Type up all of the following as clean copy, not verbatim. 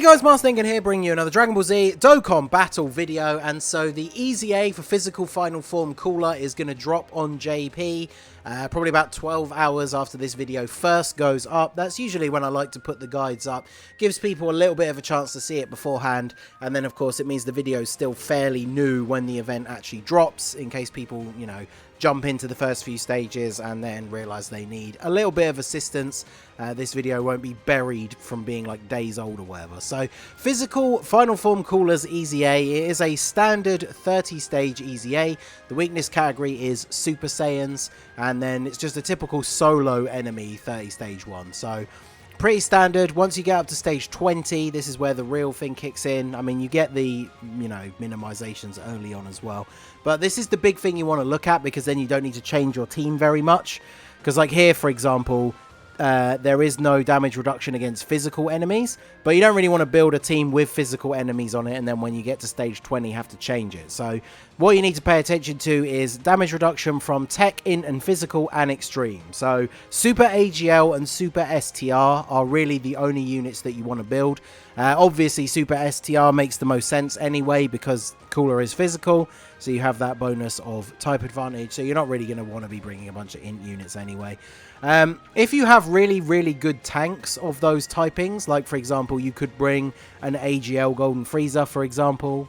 Guys, Master Ninken here, bringing you another Dragon Ball Z Dokkan battle video. And so the EZA for physical final form cooler is going to drop on JP probably about 12 hours after this video first goes up. That's usually when I like to put the guides up. Gives people a little bit of a chance to see it beforehand, and then of course it means the video is still fairly new when the event actually drops, in case people, you know, jump into the first few stages and then realize they need a little bit of assistance. This video won't be buried from being like days old or whatever. So physical final form coolers EZA, it is a standard 30 stage EZA. The weakness category is Super Saiyans, and then it's just a typical solo enemy 30 stage one. So pretty standard. Once you get up to stage 20, this is where the real thing kicks in. I mean, you get the, you know, minimizations early on as well. But this is the big thing you want to look at, because then you don't need to change your team very much. Because like here, for example, there is no damage reduction against physical enemies, but you don't really want to build a team with physical enemies on it, and then when you get to stage 20 you have to change it. So what you need to pay attention to is damage reduction from tech, int, and physical and extreme. So Super AGL and Super STR are really the only units that you want to build. Obviously Super STR makes the most sense anyway, because cooler is physical, so you have that bonus of type advantage, so you're not really going to want to be bringing a bunch of int units anyway. If you have really good tanks of those typings, like for example you could bring an AGL Golden Frieza, for example.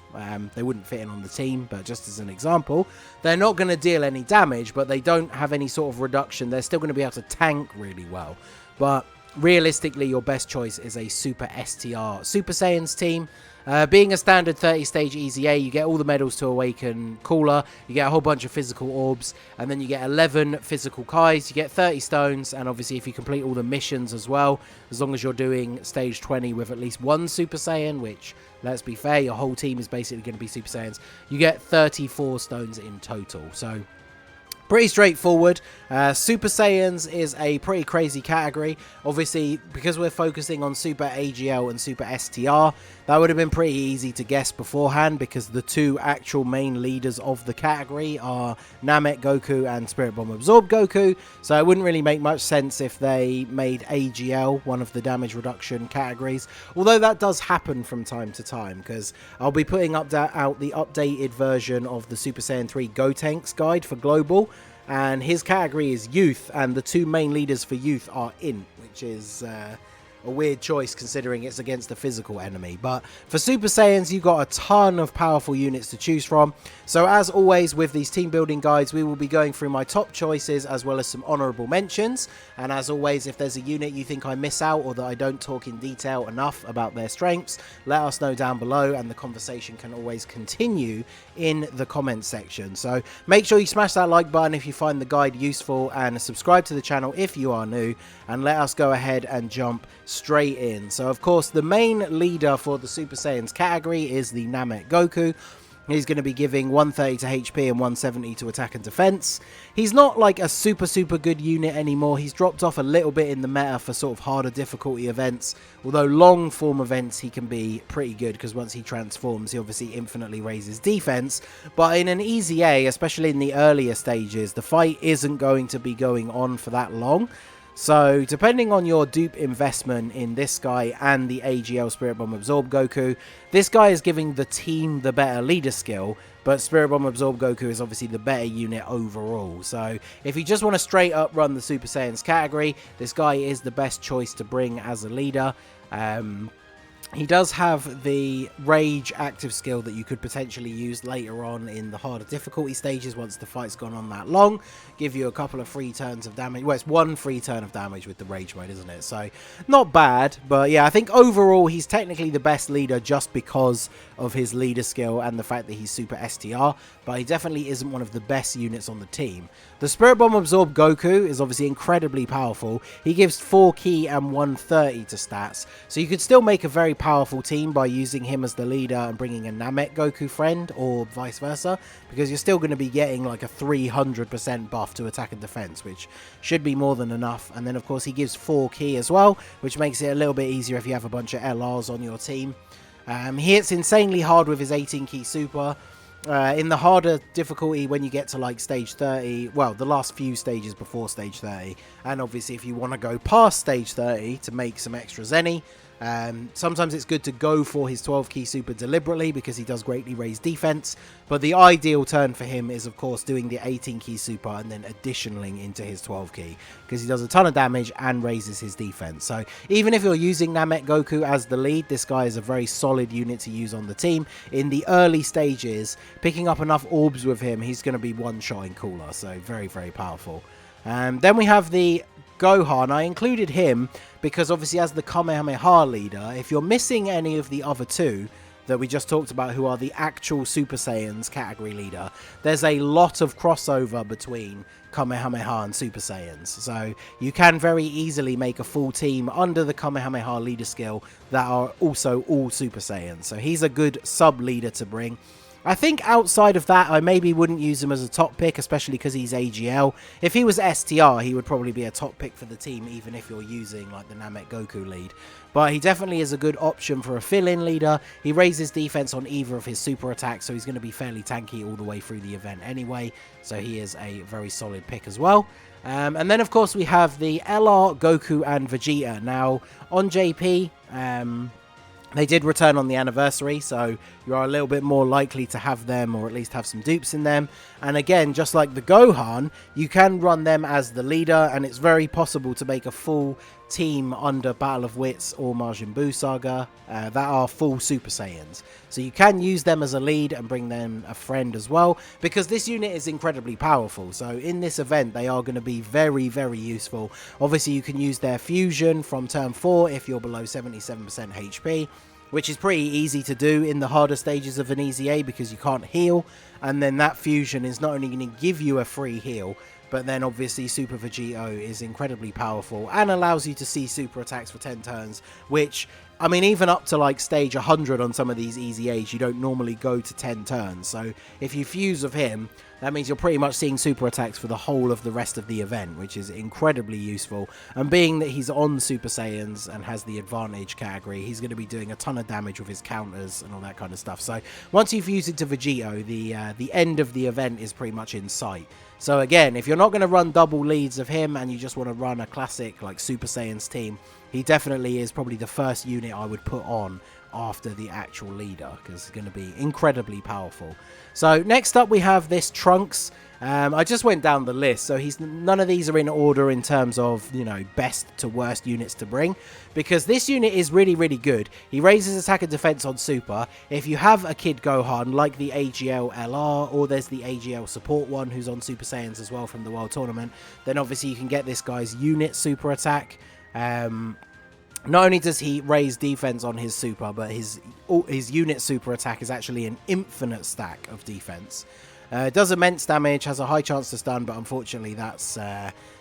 They wouldn't fit in on the team, but just as an example, they're not going to deal any damage, but they don't have any sort of reduction. They're still going to be able to tank really well, but realistically your best choice is a Super STR Super Saiyans team. Being a standard 30 stage EZA, you get all the medals to awaken cooler, you get a whole bunch of physical orbs, and then you get 11 physical Kais, you get 30 stones, and obviously if you complete all the missions as well, as long as you're doing stage 20 with at least one Super Saiyan, which, let's be fair, your whole team is basically going to be Super Saiyans, you get 34 stones in total. So pretty straightforward. Super Saiyans is a pretty crazy category. Obviously, because we're focusing on Super AGL and Super STR, that would have been pretty easy to guess beforehand, because the two actual main leaders of the category are Namek Goku and Spirit Bomb Absorb Goku. So it wouldn't really make much sense if they made AGL one of the damage reduction categories. Although that does happen from time to time, because I'll be putting out the updated version of the Super Saiyan 3 Gotenks guide for Global. And his category is Youth, and the two main leaders for Youth are Int, which is a weird choice considering it's against a physical enemy. But for Super Saiyans, you've got a ton of powerful units to choose from. So as always with these team building guides, we will be going through my top choices as well as some honourable mentions. And as always, if there's a unit you think I miss out or that I don't talk in detail enough about their strengths, let us know down below, and the conversation can always continue in the comments section. So make sure you smash that like button if you find the guide useful, and subscribe to the channel if you are new, and let us go ahead and jump straight in. So of course the main leader for the Super Saiyans category is the Namek Goku. He's going to be giving 130 to HP and 170 to attack and defense. He's not like a super good unit anymore. He's dropped off a little bit in the meta for sort of harder difficulty events. Although long form events he can be pretty good, because once he transforms he obviously infinitely raises defense. But in an EZA, especially in the earlier stages, the fight isn't going to be going on for that long. So depending on your dupe investment in this guy and the AGL Spirit Bomb Absorb Goku, this guy is giving the team the better leader skill, but Spirit Bomb Absorb Goku is obviously the better unit overall. So if you just want to straight up run the Super Saiyans category, this guy is the best choice to bring as a leader. He does have the Rage active skill that you could potentially use later on in the harder difficulty stages once the fight's gone on that long. Give you a couple of free turns of damage. Well, it's one free turn of damage with the Rage mode, isn't it? So, not bad. But yeah, I think overall he's technically the best leader just because of his leader skill and the fact that he's Super STR. But he definitely isn't one of the best units on the team. The Spirit Bomb Absorb Goku is obviously incredibly powerful. He gives 4 ki and 130 to stats. So you could still make a very powerful team by using him as the leader and bringing a Namek Goku friend, or vice versa, because you're still going to be getting like a 300% buff to attack and defense, which should be more than enough. And then of course he gives 4 ki as well, which makes it a little bit easier if you have a bunch of LRs on your team. He hits insanely hard with his 18 ki super. In the harder difficulty, when you get to like stage 30, well, the last few stages before stage 30, and obviously if you want to go past stage 30 to make some extra Zenny, Sometimes it's good to go for his 12 key super deliberately because he does greatly raise defense, but the ideal turn for him is of course doing the 18 key super and then additioning into his 12 key because he does a ton of damage and raises his defense. So even if you're using Namek Goku as the lead, this guy is a very solid unit to use on the team. In the early stages, picking up enough orbs with him, he's going to be one-shotting Cooler, so very, very powerful. Then we have the Gohan. I included him because obviously as the Kamehameha leader, if you're missing any of the other two that we just talked about who are the actual Super Saiyans category leader, there's a lot of crossover between Kamehameha and Super Saiyans. So you can very easily make a full team under the Kamehameha leader skill that are also all Super Saiyans. So he's a good sub-leader to bring. I think outside of that, I maybe wouldn't use him as a top pick, especially because he's AGL. If he was STR, he would probably be a top pick for the team, even if you're using like the Namek Goku lead. But he definitely is a good option for a fill-in leader. He raises defense on either of his super attacks, so he's going to be fairly tanky all the way through the event anyway. So he is a very solid pick as well. And then, of course, we have the LR, Goku, and Vegeta. Now, on JP... they did return on the anniversary, so you are a little bit more likely to have them, or at least have some dupes in them. And again, just like the Gohan, you can run them as the leader, and it's very possible to make a full team under Battle of Wits or Majin Buu Saga that are full Super Saiyans. So you can use them as a lead and bring them a friend as well, because this unit is incredibly powerful. So in this event, they are going to be very, very useful. Obviously, you can use their fusion from turn 4 if you're below 77% HP, which is pretty easy to do in the harder stages of an EZA because you can't heal. And then that fusion is not only going to give you a free heal, but then obviously Super Vegito is incredibly powerful and allows you to see super attacks for 10 turns, which, I mean, even up to like stage 100 on some of these EZAs, you don't normally go to 10 turns. So if you fuse with him, that means you're pretty much seeing super attacks for the whole of the rest of the event, which is incredibly useful. And being that he's on Super Saiyans and has the advantage category, he's going to be doing a ton of damage with his counters and all that kind of stuff. So once you fuse it to Vegito, the end of the event is pretty much in sight. So again, if you're not going to run double leads of him and you just want to run a classic like Super Saiyans team, he definitely is probably the first unit I would put on after the actual leader, because it's going to be incredibly powerful. So next up we have this Trunks. I just went down the list, so none of these are in order in terms of, you know, best to worst units to bring, because this unit is really, really good. He raises attack and defense on super. If you have a Kid Gohan like the AGL LR, or there's the AGL support one who's on Super Saiyans as well from the World Tournament, then obviously you can get this guy's unit super attack. Not only does he raise defense on his super, but his unit super attack is actually an infinite stack of defense. Does immense damage, has a high chance to stun, but unfortunately that's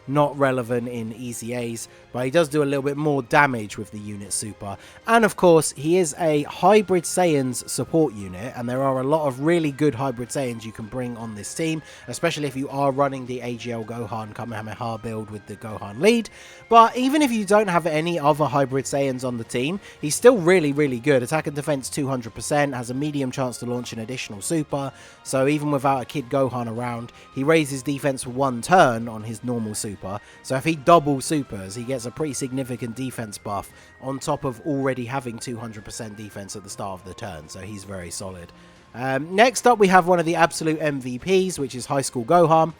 not relevant in EZAs. But he does do a little bit more damage with the unit super. And of course, he is a Hybrid Saiyans support unit, and there are a lot of really good Hybrid Saiyans you can bring on this team, especially if you are running the AGL Gohan Kamehameha build with the Gohan lead. But even if you don't have any other Hybrid Saiyans on the team, he's still really, really good. Attack and defense 200%, has a medium chance to launch an additional super, so even without a Kid Gohan around, he raises defense for 1 turn on his normal super. So if he double supers, he gets a pretty significant defense buff on top of already having 200% defense at the start of the turn, so he's very solid. Next up we have one of the absolute MVPs, which is High School Gohan.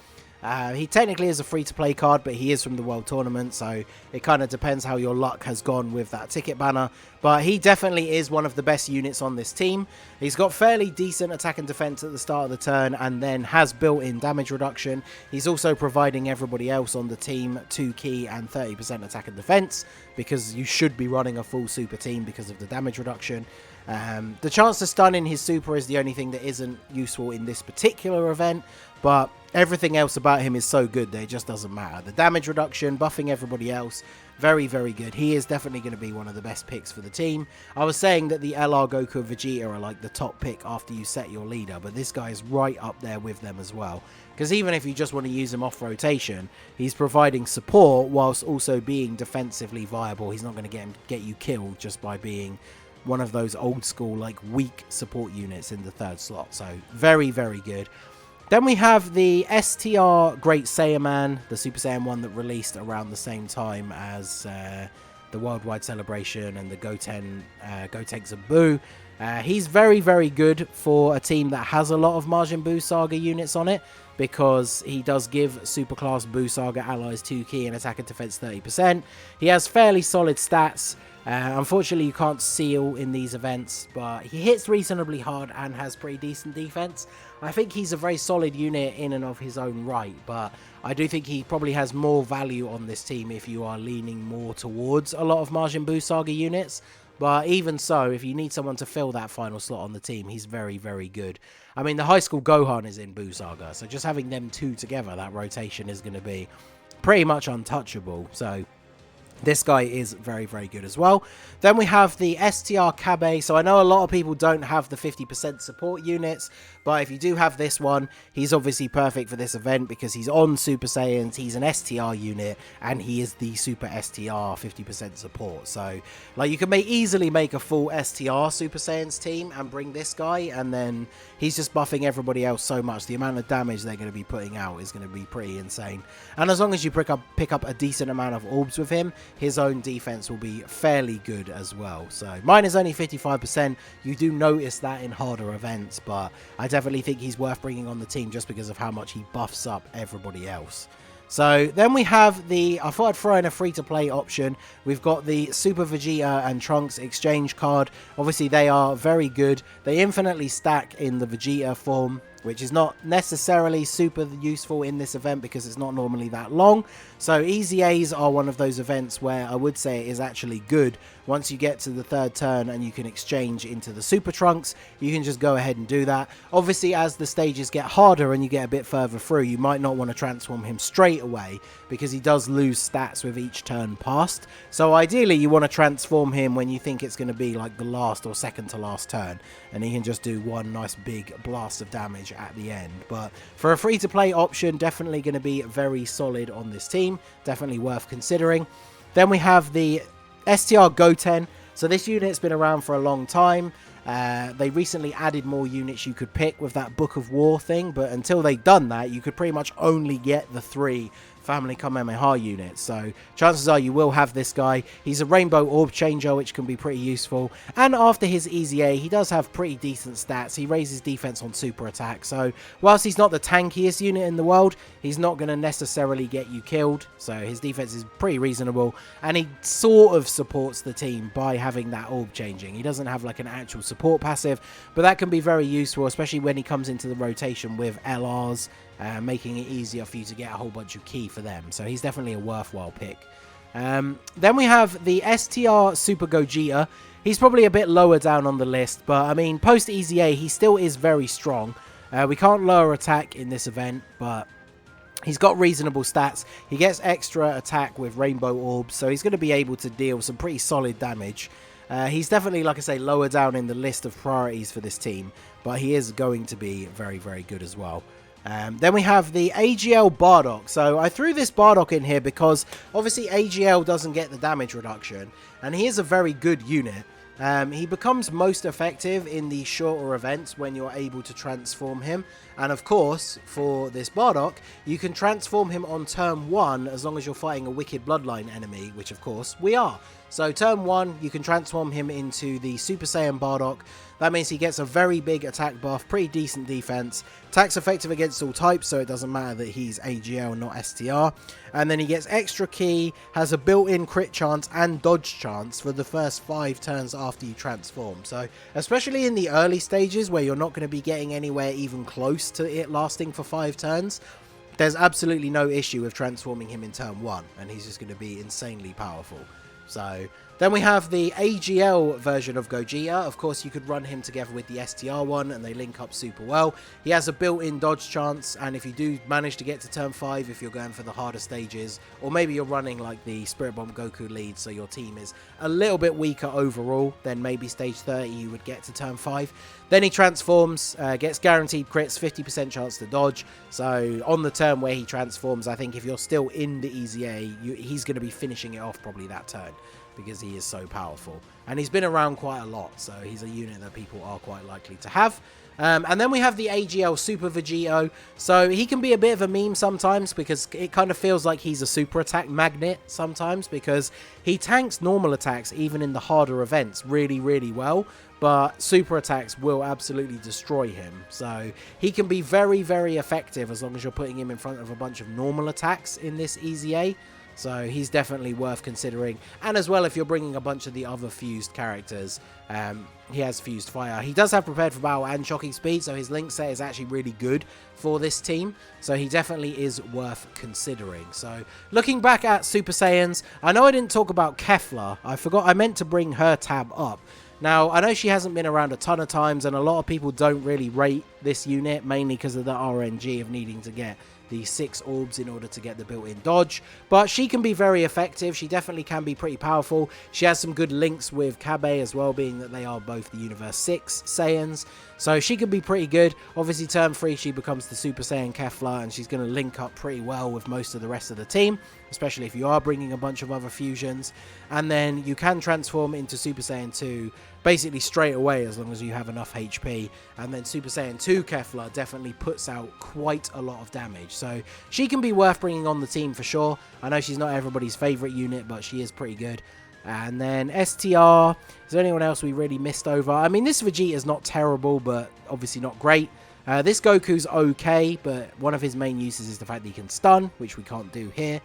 He technically is a free-to-play card, but he is from the World Tournament, so it kind of depends how your luck has gone with that ticket banner. But he definitely is one of the best units on this team. He's got fairly decent attack and defense at the start of the turn, and then has built-in damage reduction. He's also providing everybody else on the team 2 key and 30% attack and defense, because you should be running a full super team because of the damage reduction. The chance to stun in his super is the only thing that isn't useful in this particular event, but everything else about him is so good that it just doesn't matter. The damage reduction, buffing everybody else, very, very good. He is definitely going to be one of the best picks for the team. I was saying that the LR Goku and Vegeta are like the top pick after you set your leader, but this guy is right up there with them as well. Because even if you just want to use him off rotation, he's providing support whilst also being defensively viable. He's not going to get you killed just by being one of those old school, like, weak support units in the 3rd slot. So very, very good. Then we have the STR Great Saiyaman, the Super Saiyan one that released around the same time as the Worldwide Celebration and the Goten Zabu. He's very, very good for a team that has a lot of Majin Buu Saga units on it, because he does give Superclass Buu Saga allies 2 key and attack and defense 30%. He has fairly solid stats. Unfortunately, you can't seal in these events, but he hits reasonably hard and has pretty decent defense. I think he's a very solid unit in and of his own right, but I do think he probably has more value on this team if you are leaning more towards a lot of Majin Buu Saga units. But even so, if you need someone to fill that final slot on the team, he's very, very good. I mean, the High School Gohan is in Buu Saga, so just having them two together, that rotation is going to be pretty much untouchable. So this guy is very, very good as well. Then we have the STR Kabe. So I know a lot of people don't have the 50% support units, but if you do have this one, he's obviously perfect for this event because he's on Super Saiyans, he's an STR unit, and he is the Super STR 50% support. So, like, you can easily make a full STR Super Saiyans team and bring this guy, and then he's just buffing everybody else so much. The amount of damage they're going to be putting out is going to be pretty insane. And as long as you pick up a decent amount of orbs with him, his own defense will be fairly good as well. So mine is only 55%. You do notice that in harder events, but I definitely think he's worth bringing on the team just because of how much he buffs up everybody else. So then we have I thought I'd throw in a free-to-play option. We've got the Super Vegeta and Trunks exchange card. Obviously, they are very good. They infinitely stack in the Vegeta form, which is not necessarily super useful in this event because it's not normally that long. So EZAs are one of those events where I would say it is actually good. Once you get to the 3rd turn and you can exchange into the Super Trunks, you can just go ahead and do that. Obviously, as the stages get harder and you get a bit further through, you might not want to transform him straight away because he does lose stats with each turn passed. So ideally, you want to transform him when you think it's going to be like the last or second to last turn, and he can just do one nice big blast of damage at the end. But for a free-to-play option, definitely going to be very solid on this team. Definitely worth considering. Then we have the STR Goten. So this unit's been around for a long time. They recently added more units you could pick with that Book of War thing, but until they'd done that, you could pretty much only get the 3 Family Kamehameha units. So chances are you will have this guy. He's a Rainbow Orb Changer, which can be pretty useful. And after his EZA, he does have pretty decent stats. He raises defense on super attack. So whilst he's not the tankiest unit in the world, he's not going to necessarily get you killed. So his defense is pretty reasonable. And he sort of supports the team by having that orb changing. He doesn't have like an actual support passive, but that can be very useful, especially when he comes into the rotation with LRs, making it easier for you to get a whole bunch of key for them. So he's definitely a worthwhile pick. Then we have the STR Super Gogeta. He's probably a bit lower down on the list, but I mean, post EZA, he still is very strong. We can't lower attack in this event, but he's got reasonable stats. He gets extra attack with Rainbow Orbs, so he's going to be able to deal some pretty solid damage. He's definitely, like I say, lower down in the list of priorities for this team, but he is going to be very, very good as well. Then we have the AGL Bardock. So I threw this Bardock in here because obviously AGL doesn't get the damage reduction, and he is a very good unit. He becomes most effective in the shorter events when you're able to transform him. And of course, for this Bardock, you can transform him on turn 1 as long as you're fighting a Wicked Bloodline enemy, which of course we are. So turn 1, you can transform him into the Super Saiyan Bardock. That means he gets a very big attack buff, pretty decent defense, attacks effective against all types, so it doesn't matter that he's AGL, not STR. And then he gets extra key, has a built-in crit chance and dodge chance for the first 5 turns after you transform. So especially in the early stages where you're not going to be getting anywhere even close to it lasting for 5 turns, there's absolutely no issue with transforming him in turn 1, and he's just going to be insanely powerful. So then we have the AGL version of Gogeta. Of course, you could run him together with the STR one and they link up super well. He has a built-in dodge chance, and if you do manage to get to turn 5, if you're going for the harder stages, or maybe you're running like the Spirit Bomb Goku lead, so your team is a little bit weaker overall, then maybe stage 30 you would get to turn 5. Then he transforms, gets guaranteed crits, 50% chance to dodge. So on the turn where he transforms, I think if you're still in the EZA, he's going to be finishing it off probably that turn. because he is so powerful. And he's been around quite a lot, so he's a unit that people are quite likely to have. And then we have the AGL Super Vegito. So he can be a bit of a meme sometimes because it kind of feels like he's a super attack magnet sometimes, because he tanks normal attacks even in the harder events really, really well. But super attacks will absolutely destroy him. So he can be very, very effective as long as you're putting him in front of a bunch of normal attacks in this EZA. So he's definitely worth considering. And as well, if you're bringing a bunch of the other fused characters, he has fused fire. He does have prepared for battle and shocking speed, so his link set is actually really good for this team. So he definitely is worth considering. So looking back at Super Saiyans, I know I didn't talk about Kefla. I forgot, I meant to bring her tab up. Now, I know she hasn't been around a ton of times, and a lot of people don't really rate this unit, mainly because of the RNG of needing to get the 6 orbs in order to get the built-in dodge, but she can be very effective. She definitely can be pretty powerful. She has some good links with Kabe as well, being that they are both the Universe 6 Saiyans, so she can be pretty good. Obviously, turn 3 she becomes the Super Saiyan Kefla, and she's going to link up pretty well with most of the rest of the team, especially if you are bringing a bunch of other fusions. And then you can transform into Super Saiyan 2 basically straight away as long as you have enough HP, and then Super Saiyan 2 Kefla definitely puts out quite a lot of damage, so she can be worth bringing on the team for sure. I know she's not everybody's favourite unit, but she is pretty good. And then STR, is there anyone else we really missed over? I mean, this Vegeta is not terrible, but obviously not great. This Goku's okay, but one of his main uses is the fact that he can stun, which we can't do here.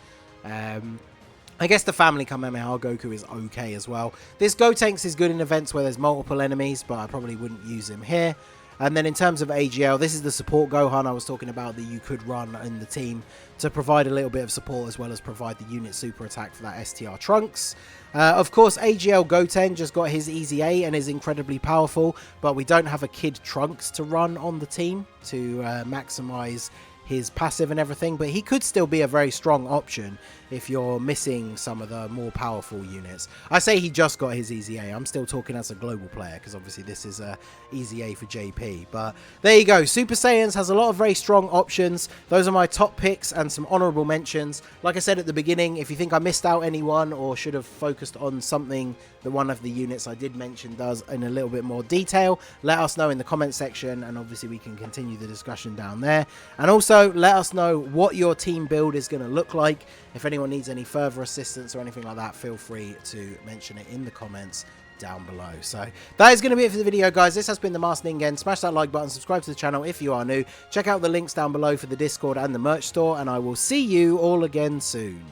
I guess the Family Kamehameha Goku is okay as well. This Gotenks is good in events where there's multiple enemies, but I probably wouldn't use him here. And then in terms of AGL, this is the support Gohan I was talking about that you could run in the team to provide a little bit of support as well as provide the unit super attack for that STR Trunks. Of course, AGL Goten just got his EZA and is incredibly powerful, but we don't have a Kid Trunks to run on the team to maximize his passive and everything, but he could still be a very strong option if you're missing some of the more powerful units. I say he just got his EZA. I'm still talking as a global player because obviously this is a EZA for JP. But there you go. Super Saiyans has a lot of very strong options. Those are my top picks and some honorable mentions. Like I said at the beginning, if you think I missed out anyone or should have focused on something that one of the units I did mention does in a little bit more detail, let us know in the comment section, and obviously we can continue the discussion down there. And also let us know what your team build is going to look like. If anyone needs any further assistance or anything like that, feel free to mention it in the comments down below. So that is going to be it for the video, guys. This has been the Master Ningen. Smash that like button, subscribe to the channel if you are new. Check out the links down below for the Discord and the merch store, and I will see you all again soon.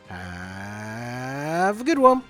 Have a good one.